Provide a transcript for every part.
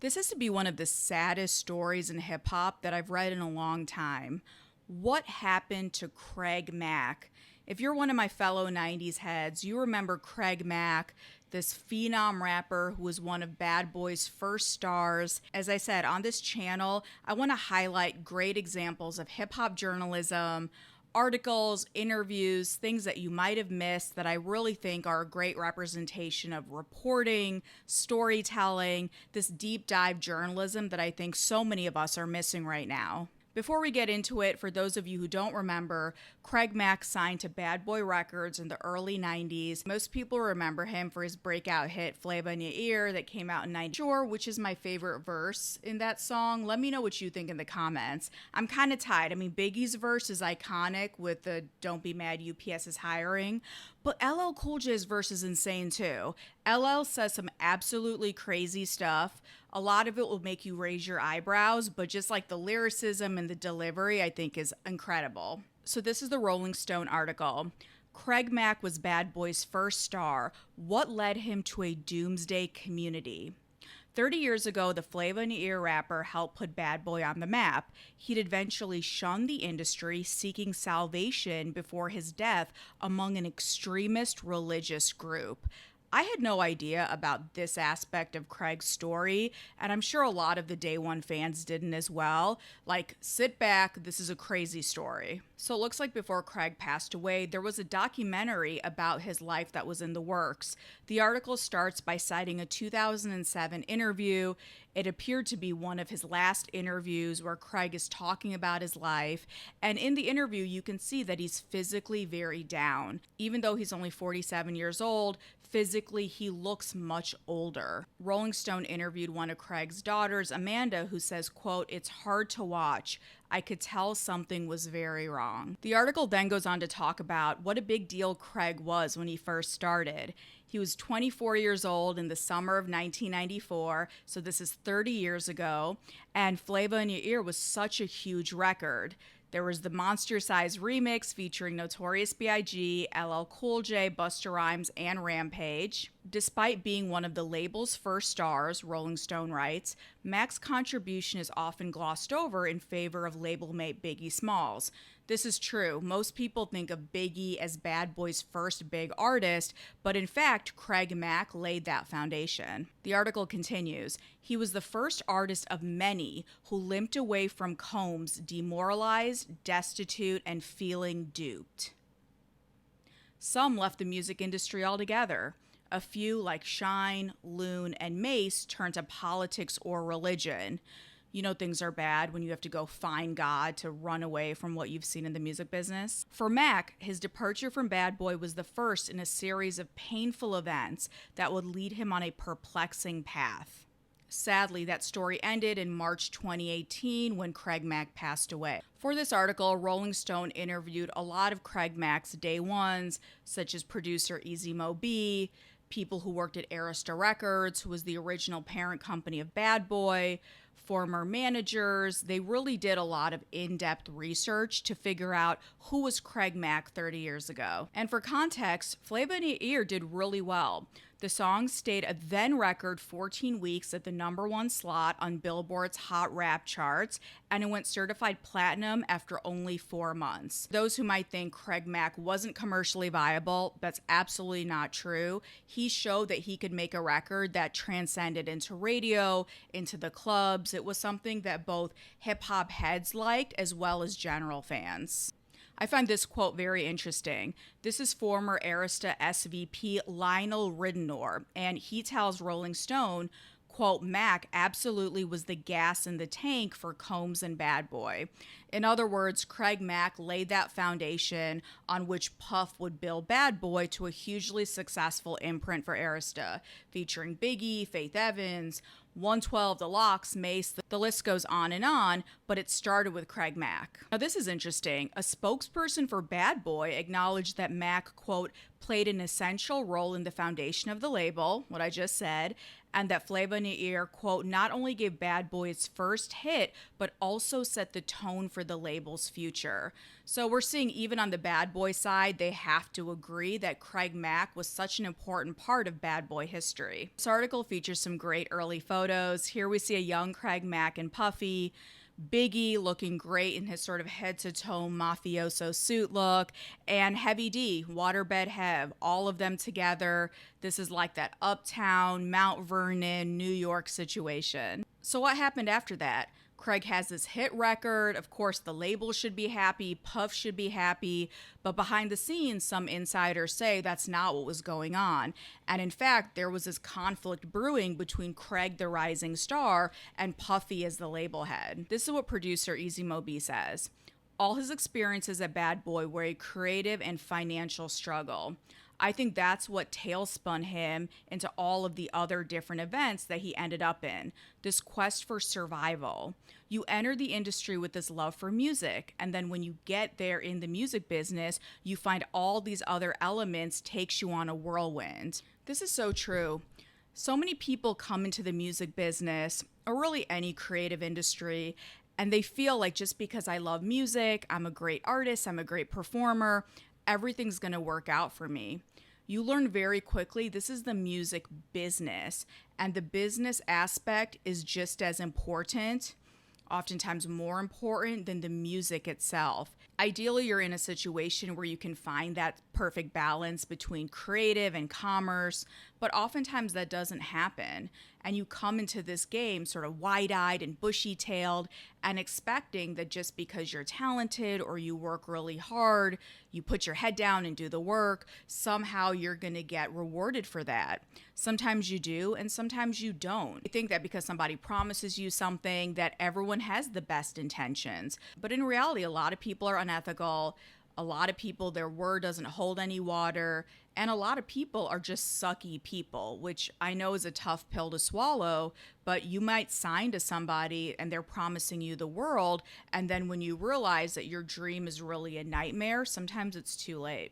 This has to be one of the saddest stories in hip hop that I've read in a long time. What happened to Craig Mack? If you're one of my fellow 90s heads, you remember Craig Mack, this phenom rapper who was one of Bad Boy's first stars. As I said, on this channel, I want to highlight great examples of hip hop journalism, articles, interviews, things that you might have missed that I really think are a great representation of reporting, storytelling, this deep dive journalism that I think so many of us are missing right now. Before we get into it, for those of you who don't remember, Craig Mack signed to Bad Boy Records in the early 90s. Most people remember him for his breakout hit Flava in Your Ear that came out in 94, which is my favorite verse in that song. Let me know what you think in the comments. I'm kind of tied. I mean, Biggie's verse is iconic with the "Don't be mad, UPS is hiring," but LL Cool J's verse is insane too. LL says some absolutely crazy stuff. A lot of it will make you raise your eyebrows, but just like the lyricism and the delivery, I think is incredible. So this is the Rolling Stone article. Craig Mack was Bad Boy's first star. What led him to a doomsday community? 30 years ago, the Flava in Your Ear rapper helped put Bad Boy on the map. He'd eventually shunned the industry, seeking salvation before his death among an extremist religious group. I had no idea about this aspect of Craig's story, and I'm sure a lot of the Day One fans didn't as well. Like, sit back, this is a crazy story. So it looks like before Craig passed away, there was a documentary about his life that was in the works. The article starts by citing a 2007 interview. It appeared to be one of his last interviews where Craig is talking about his life. And in the interview, you can see that he's physically very down. Even though he's only 47 years old, physically he looks much older. Rolling Stone interviewed one of Craig's daughters, Amanda, who says, quote, "It's hard to watch. I could tell something was very wrong." The article then goes on to talk about what a big deal Craig was when he first started. He was 24 years old in the summer of 1994, so this is 30 years ago, and Flava in Your Ear was such a huge record. There was the Monster Size remix featuring Notorious B.I.G, LL Cool J, Busta Rhymes, and Rampage. Despite being one of the label's first stars, Rolling Stone writes, Mack's contribution is often glossed over in favor of label mate Biggie Smalls. This is true. Most people think of Biggie as Bad Boy's first big artist, but in fact, Craig Mack laid that foundation. The article continues, he was the first artist of many who limped away from Combs demoralized, destitute, and feeling duped. Some left the music industry altogether. A few, like Shine, Loon, and Mace, turned to politics or religion. You know things are bad when you have to go find God to run away from what you've seen in the music business. For Mack, his departure from Bad Boy was the first in a series of painful events that would lead him on a perplexing path. Sadly, that story ended in March 2018 when Craig Mack passed away. For this article, Rolling Stone interviewed a lot of Craig Mack's day ones, such as producer Easy Mo B, people who worked at Arista Records, who was the original parent company of Bad Boy, former managers. They really did a lot of in-depth research to figure out who was Craig Mack 30 years ago. And for context, Flava in Your Ear did really well. The song stayed a then record 14 weeks at the #1 slot on Billboard's Hot Rap charts, and it went certified platinum after only 4 months. Those who might think Craig Mack wasn't commercially viable, that's absolutely not true. He showed that he could make a record that transcended into radio, into the clubs. It was something that both hip-hop heads liked as well as general fans. I find this quote very interesting. This is former Arista SVP Lionel Ridenour, and he tells Rolling Stone, quote, Mack absolutely was the gas in the tank for Combs and Bad Boy. In other words, Craig Mack laid that foundation on which Puff would build Bad Boy to a hugely successful imprint for Arista, featuring Biggie, Faith Evans, 112, The Lox, Mace, the list goes on, but it started with Craig Mack. Now this is interesting. A spokesperson for Bad Boy acknowledged that Mack, quote, played an essential role in the foundation of the label, what I just said, and that Flava quote, not only gave Bad Boy its first hit, but also set the tone for the label's future. So we're seeing even on the Bad Boy side, they have to agree that Craig Mack was such an important part of Bad Boy history. This article features some great early photos. Here we see a young Craig Mack and Puffy, Biggie looking great in his sort of head-to-toe mafioso suit look, and Heavy D, Waterbed Hev, all of them together. This is like that uptown, Mount Vernon, New York situation. So what happened after that? Craig has this hit record. Of course, the label should be happy, Puff should be happy, but behind the scenes, some insiders say that's not what was going on. And in fact, there was this conflict brewing between Craig, the rising star, and Puffy as the label head. This is what producer Easy Mo B says. All his experiences at Bad Boy were a creative and financial struggle. I think that's what tailspun him into all of the other different events that he ended up in. This quest for survival. You enter the industry with this love for music, and then when you get there in the music business, you find all these other elements takes you on a whirlwind. This is so true. So many people come into the music business, or really any creative industry, and they feel like just because I love music, I'm a great artist, I'm a great performer, everything's going to work out for me. You learn very quickly this is the music business, and the business aspect is just as important, oftentimes more important than the music itself. Ideally, you're in a situation where you can find that perfect balance between creative and commerce, but oftentimes that doesn't happen. And you come into this game sort of wide-eyed and bushy-tailed and expecting that just because you're talented or you work really hard, you put your head down and do the work, somehow you're going to get rewarded for that. Sometimes you do, and sometimes you don't. You think that because somebody promises you something that everyone has the best intentions. But in reality, a lot of people are unethical. A lot of people, their word doesn't hold any water. And a lot of people are just sucky people, which I know is a tough pill to swallow, but you might sign to somebody and they're promising you the world. And then when you realize that your dream is really a nightmare, sometimes it's too late.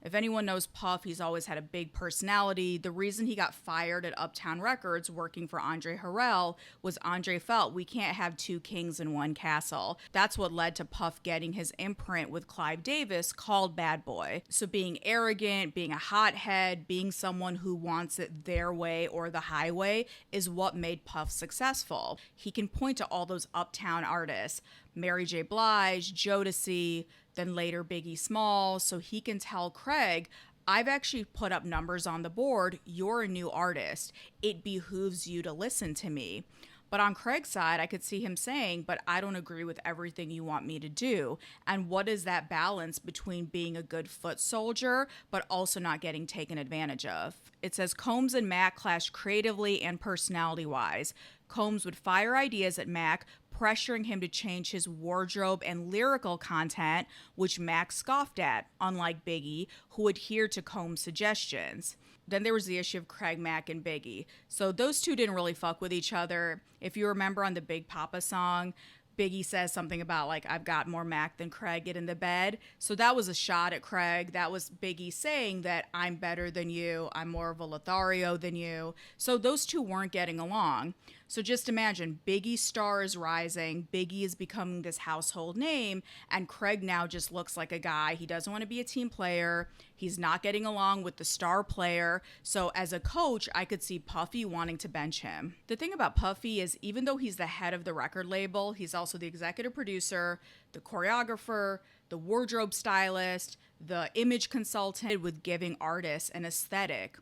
If anyone knows Puff, he's always had a big personality. The reason he got fired at Uptown Records working for Andre Harrell was Andre felt we can't have two kings in one castle. That's what led to Puff getting his imprint with Clive Davis called Bad Boy. So being arrogant, being a hothead, being someone who wants it their way or the highway is what made Puff successful. He can point to all those Uptown artists, Mary J. Blige, Jodeci, then later Biggie Smalls, so he can tell Craig, I've actually put up numbers on the board, you're a new artist, it behooves you to listen to me. But on Craig's side, I could see him saying, but I don't agree with everything you want me to do. And what is that balance between being a good foot soldier, but also not getting taken advantage of? It says Combs and Mack clashed creatively and personality-wise. Combs would fire ideas at Mack, pressuring him to change his wardrobe and lyrical content, which Mack scoffed at, unlike Biggie, who adhered to Combs' suggestions. Then there was the issue of Craig Mack and Biggie. So those two didn't really fuck with each other. If you remember on the Big Papa song, Biggie says something about like, I've got more Mac than Craig, get in the bed. So that was a shot at Craig. That was Biggie saying that I'm better than you. I'm more of a Lothario than you. So those two weren't getting along. So just imagine Biggie's star is rising. Biggie is becoming this household name. And Craig now just looks like a guy. He doesn't want to be a team player. He's not getting along with the star player. So as a coach, I could see Puffy wanting to bench him. The thing about Puffy is even though he's the head of the record label, he's also the executive producer, the choreographer, the wardrobe stylist, the image consultant with giving artists an aesthetic.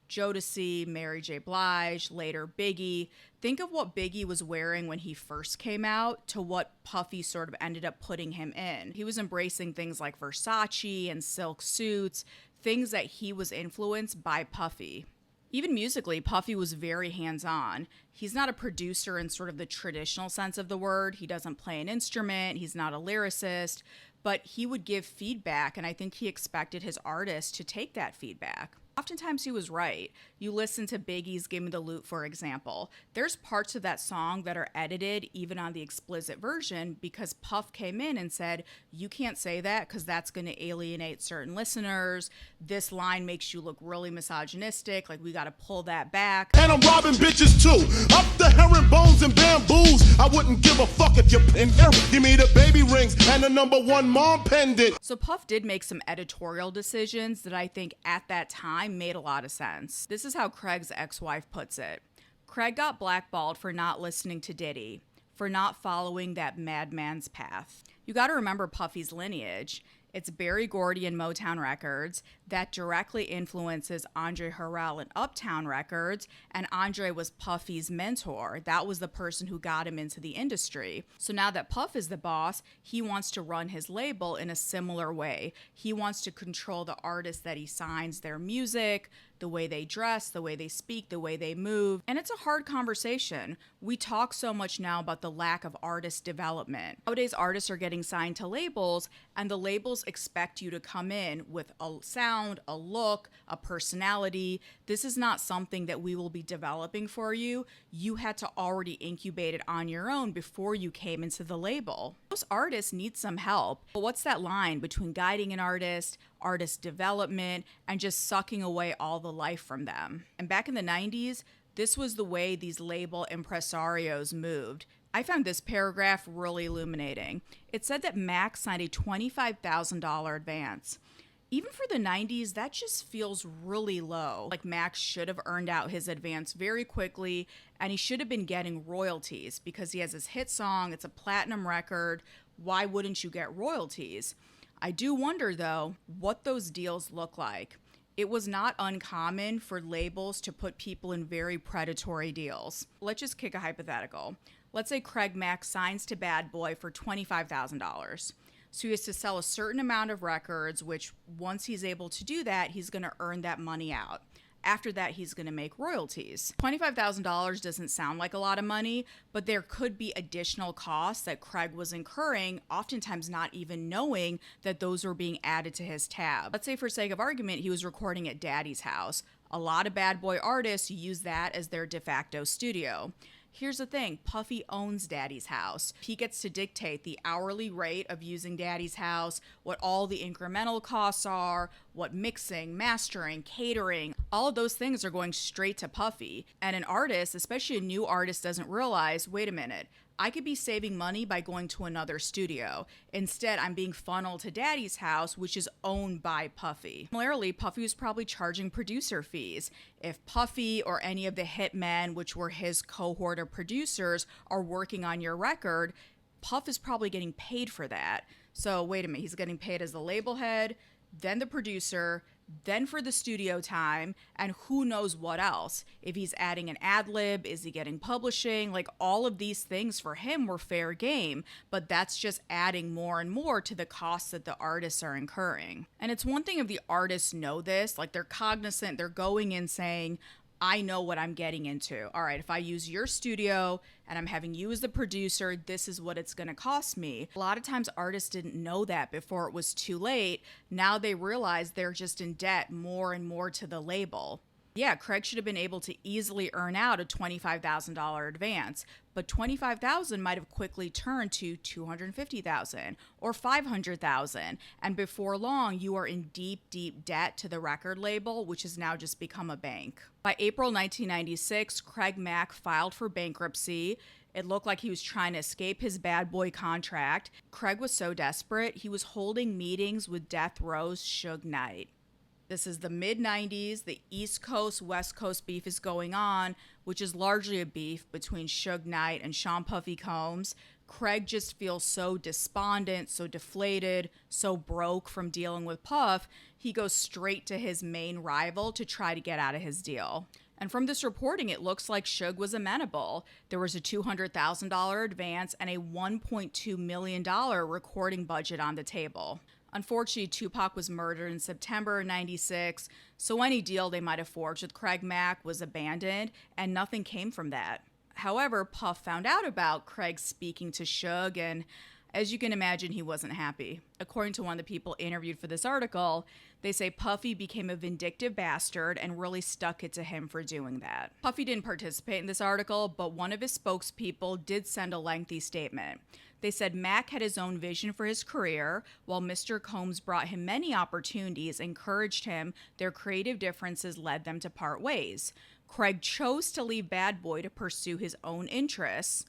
Jodeci, Mary J. Blige, later Biggie. Think of what Biggie was wearing when he first came out to what Puffy sort of ended up putting him in. He was embracing things like Versace and silk suits, things that he was influenced by Puffy. Even musically, Puffy was very hands-on. He's not a producer in sort of the traditional sense of the word. He doesn't play an instrument. He's not a lyricist, but he would give feedback, and I think he expected his artists to take that feedback. Oftentimes he was right. You listen to Biggie's Give Me the Loot, for example. There's parts of that song that are edited even on the explicit version because Puff came in and said, you can't say that because that's going to alienate certain listeners. This line makes you look really misogynistic. Like, we got to pull that back. And I'm robbing bitches too. Up the herringbones and bamboos. I wouldn't give a fuck if you pin here. Give me the baby rings and the #1 mom pendant. So Puff did make some editorial decisions that I think at that time made a lot of sense. This is how Craig's ex-wife puts it. Craig got blackballed for not listening to Diddy, for not following that madman's path. You got to remember Puffy's lineage. It's Berry Gordy and Motown Records that directly influences Andre Harrell and Uptown Records, and Andre was Puffy's mentor. That was the person who got him into the industry. So now that Puff is the boss, he wants to run his label in a similar way. He wants to control the artists that he signs, their music, the way they dress, the way they speak, the way they move. And it's a hard conversation. We talk so much now about the lack of artist development. Nowadays, artists are getting signed to labels, and the labels expect you to come in with a sound, a look, a personality. This is not something that we will be developing for you. You had to already incubate it on your own before you came into the label. Most artists need some help. But what's that line between guiding an artist development, and just sucking away all the life from them? And back in the 90s, this was the way these label impresarios moved. I found this paragraph really illuminating. It said that Mack signed a $25,000 advance. Even for the 90s, that just feels really low. Like, Mack should have earned out his advance very quickly, and he should have been getting royalties because he has his hit song, it's a platinum record. Why wouldn't you get royalties? I do wonder, though, what those deals look like. It was not uncommon for labels to put people in very predatory deals. Let's just kick a hypothetical. Let's say Craig Mack signs to Bad Boy for $25,000. So he has to sell a certain amount of records, which once he's able to do that, he's going to earn that money out. After that, he's going to make royalties. $25,000 doesn't sound like a lot of money, but there could be additional costs that Craig was incurring, oftentimes not even knowing that those were being added to his tab. Let's say, for sake of argument, he was recording at Daddy's house. A lot of Bad Boy artists use that as their de facto studio. Here's the thing, Puffy owns Daddy's house. He gets to dictate the hourly rate of using Daddy's house, what all the incremental costs are, what mixing, mastering, catering, all of those things are going straight to Puffy. And an artist, especially a new artist, doesn't realize, wait a minute, I could be saving money by going to another studio. Instead, I'm being funneled to Daddy's house, which is owned by Puffy. Similarly, Puffy was probably charging producer fees. If Puffy or any of the hitmen, which were his cohort of producers, are working on your record, Puff is probably getting paid for that. So wait a minute, he's getting paid as the label head, then the producer, then for the studio time, and who knows what else. If he's adding an ad lib, is he getting publishing? Like, all of these things for him were fair game, but that's just adding more and more to the costs that the artists are incurring. And it's one thing if the artists know this, like, they're cognizant, they're going in saying, I know what I'm getting into. All right, if I use your studio and I'm having you as the producer, this is what it's going to cost me. A lot of times artists didn't know that before it was too late. Now they realize they're just in debt more and more to the label. Yeah, Craig should have been able to easily earn out a $25,000 advance, but $25,000 might have quickly turned to $250,000 or $500,000, and before long, you are in deep, deep debt to the record label, which has now just become a bank. By April 1996, Craig Mack filed for bankruptcy. It looked like he was trying to escape his Bad Boy contract. Craig was so desperate, he was holding meetings with Death Row's Suge Knight. This is the mid-90s, the East Coast, West Coast beef is going on, which is largely a beef between Suge Knight and Sean Puffy Combs. Craig just feels so despondent, so deflated, so broke from dealing with Puff, he goes straight to his main rival to try to get out of his deal. And from this reporting, it looks like Suge was amenable. There was a $200,000 advance and a $1.2 million recording budget on the table. Unfortunately, Tupac was murdered in September 96, so any deal they might have forged with Craig Mack was abandoned, and nothing came from that. However, Puff found out about Craig speaking to Suge, and As you can imagine, he wasn't happy. According to one of the people interviewed for this article, they say Puffy became a vindictive bastard and really stuck it to him for doing that. Puffy didn't participate in this article, but one of his spokespeople did send a lengthy statement. They said Mack had his own vision for his career, while Mr. Combs brought him many opportunities, encouraged him, their creative differences led them to part ways. Craig chose to leave Bad Boy to pursue his own interests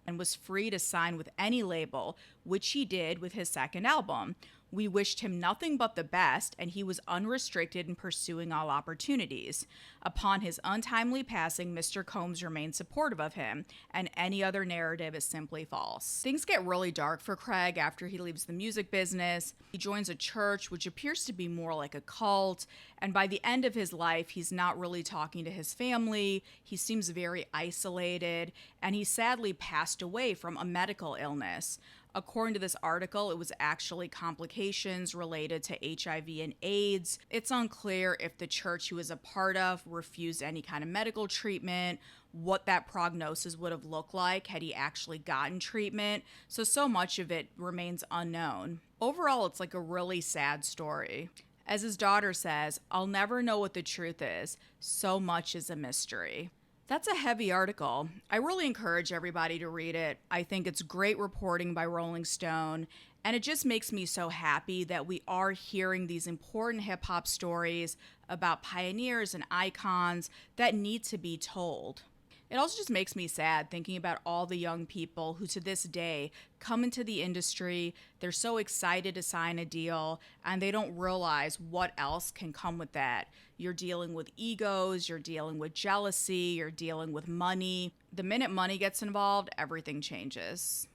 and was free to sign with any label, which he did with his second album. We wished him nothing but the best, and he was unrestricted in pursuing all opportunities. Upon his untimely passing, Mr. Combs remained supportive of him, and any other narrative is simply false. Things get really dark for Craig after he leaves the music business. He joins a church, which appears to be more like a cult, and by the end of his life, he's not really talking to his family. He seems very isolated, and he sadly passed away from a medical illness. According to this article, it was actually complications related to HIV and AIDS. It's unclear if the church he was a part of refused any kind of medical treatment, what that prognosis would have looked like had he actually gotten treatment. So much of it remains unknown. Overall, it's like a really sad story. As his daughter says, "I'll never know what the truth is. So much is a mystery." That's a heavy article. I really encourage everybody to read it. I think it's great reporting by Rolling Stone, and it just makes me so happy that we are hearing these important hip-hop stories about pioneers and icons that need to be told. It also just makes me sad thinking about all the young people who to this day come into the industry, they're so excited to sign a deal, and they don't realize what else can come with that. You're dealing with egos, you're dealing with jealousy, you're dealing with money. The minute money gets involved, everything changes.